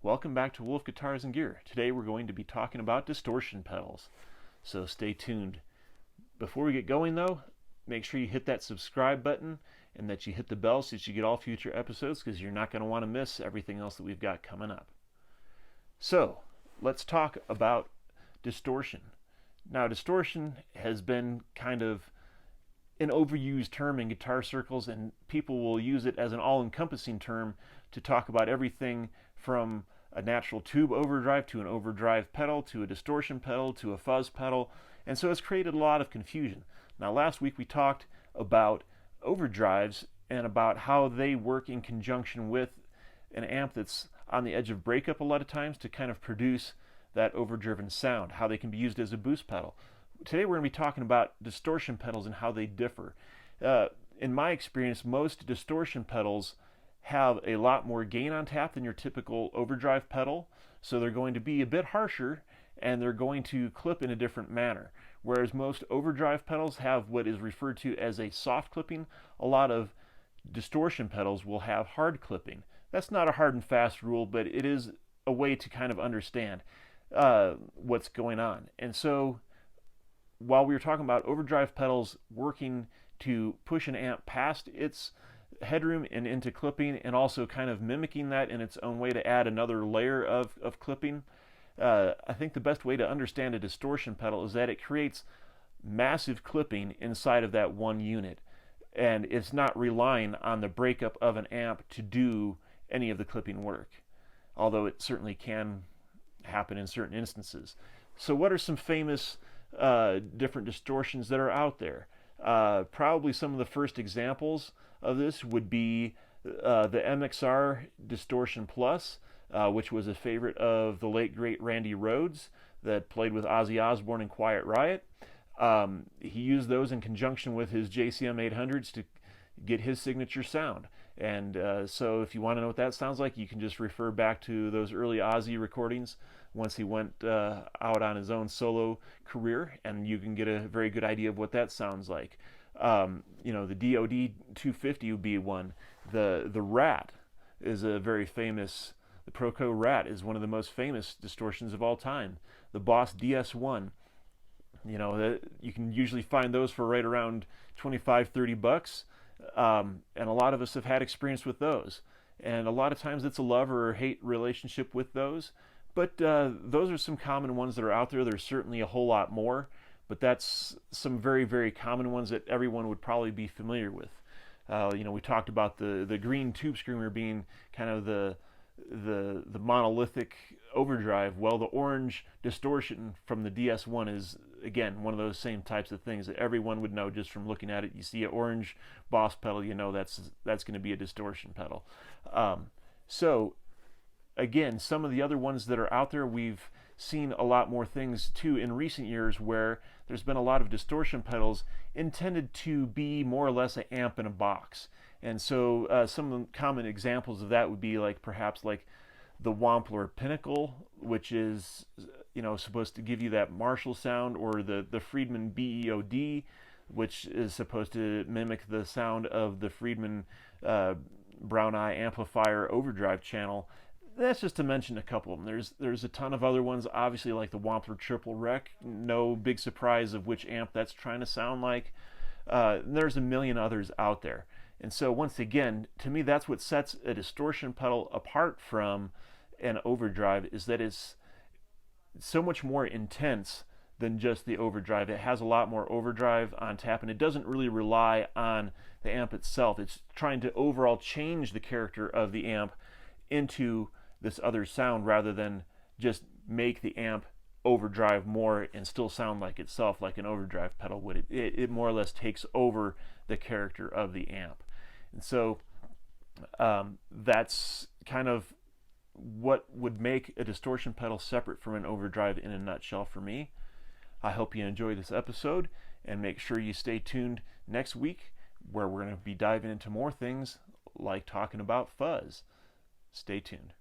Welcome back to Wolf Guitars and Gear. Today we're going to be talking about distortion pedals, so stay tuned. Before we get going though, make sure you hit that subscribe button and that you hit the bell so that you get all future episodes, because you're not going to want to miss everything else that we've got coming up. So let's talk about distortion. Now, distortion has been kind of an overused term in guitar circles, and people will use it as an all-encompassing term to talk about everything from a natural tube overdrive to an overdrive pedal to a distortion pedal to a fuzz pedal, and so it's created a lot of confusion. Now, last week we talked about overdrives and about how they work in conjunction with an amp that's on the edge of breakup a lot of times to kind of produce that overdriven sound, how they can be used as a boost pedal. Today we're going to be talking about distortion pedals and how they differ. In my experience, most distortion pedals have a lot more gain on tap than your typical overdrive pedal, so they're going to be a bit harsher and they're going to clip in a different manner. Whereas most overdrive pedals have what is referred to as a soft clipping, a lot of distortion pedals will have hard clipping. That's not a hard and fast rule, but it is a way to kind of understand what's going on. And so while we were talking about overdrive pedals working to push an amp past its headroom and into clipping, and also kind of mimicking that in its own way to add another layer of clipping, I think the best way to understand a distortion pedal is that it creates massive clipping inside of that one unit, and it's not relying on the breakup of an amp to do any of the clipping work, although it certainly can happen in certain instances. So what are some famous different distortions that are out there? Probably some of the first examples of this would be the MXR Distortion Plus, which was a favorite of the late great Randy Rhoads that played with Ozzy Osbourne and Quiet Riot. He used those in conjunction with his JCM 800s to get his signature sound. And so if you want to know what that sounds like, you can just refer back to those early Ozzy recordings once he went out on his own solo career, and you can get a very good idea of what that sounds like. You know, the DOD 250 would be one. The Rat is a very famous, the Proco Rat is one of the most famous distortions of all time. The Boss DS1, you know, you can usually find those for right around 25, 30 bucks. And a lot of us have had experience with those, and a lot of times it's a love or hate relationship with those, but those are some common ones that are out there. There's certainly a whole lot more, but that's some very, very common ones that everyone would probably be familiar with. You know, we talked about the green tube screamer being kind of the monolithic overdrive. Well, the orange distortion from the DS1 is, again, one of those same types of things that everyone would know just from looking at it. You see an orange Boss pedal, you know that's going to be a distortion pedal. So again, some of the other ones that are out there, we've seen a lot more things too in recent years where there's been a lot of distortion pedals intended to be more or less an amp in a box. And so some of the common examples of that would be like perhaps like the Wampler Pinnacle, which is, you know, supposed to give you that Marshall sound, or the Friedman BE-OD, which is supposed to mimic the sound of the Friedman Brown Eye amplifier overdrive channel. That's just to mention a couple of them. There's a ton of other ones, obviously, like the Wampler Triple Rec. No big surprise of which amp that's trying to sound like. There's a million others out there. And so once again, to me, that's what sets a distortion pedal apart from an overdrive, is that it's so much more intense than just the overdrive. It has a lot more overdrive on tap, and it doesn't really rely on the amp itself. It's trying to overall change the character of the amp into this other sound, rather than just make the amp overdrive more and still sound like itself, like an overdrive pedal would. It more or less takes over the character of the amp. And so that's kind of what would make a distortion pedal separate from an overdrive in a nutshell for me. I hope you enjoyed this episode, and make sure you stay tuned next week, where we're going to be diving into more things like talking about fuzz. Stay tuned.